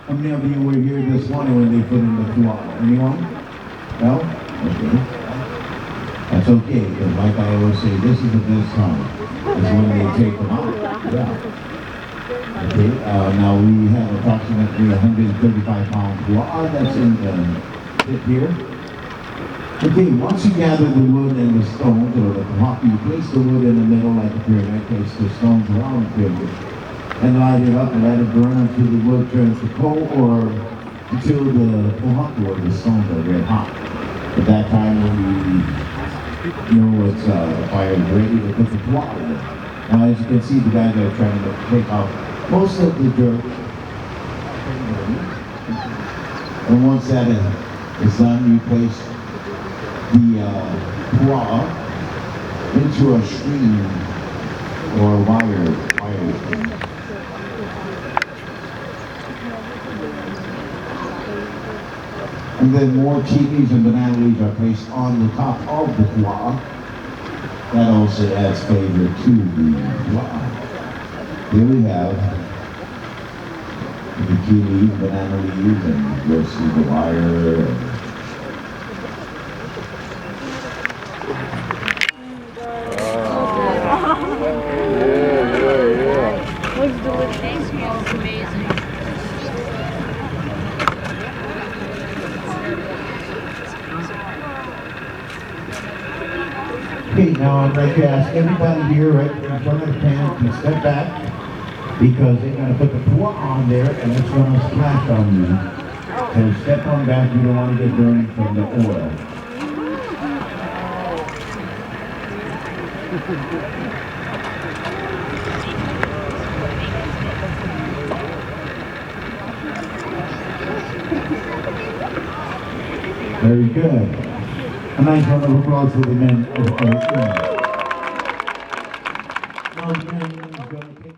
How many of you were here this morning when they put in the lūʻau? Anyone? No? Okay. That's okay, because like I always say, this is the best time. Is when they take them out. Yeah. Okay, now we have approximately 135 pounds lūʻau that's in the pit here. Okay, once you gather the wood and the stones, or the kahaki, you place the wood in the middle like a pyramid, place the stones around the pyramid, and light it up and let it burn until the wood turns to coal, or until the kahaki or the stones are red hot. At that time when you know it's the fire is ready to put the lūʻau in. Now as you can see, the guys are trying to take out most of the dirt. And once that is done, you place the lūʻau into a stream or wire. And then more kiwis and banana leaves are placed on the top of the lūʻau. That also adds flavor to the lūʻau. Here we have the kiwi, banana leaves, and you'll see the wire. Looks delicious. Smells amazing. Okay, now I'd like to ask everybody here right in front of the pan to step back, because they're going to put the lūʻau on there and it's going to splash on you. So step on back, you don't want to get burned from the oil. Very good. A nice round of applause for the men of our team. Now the men are going to take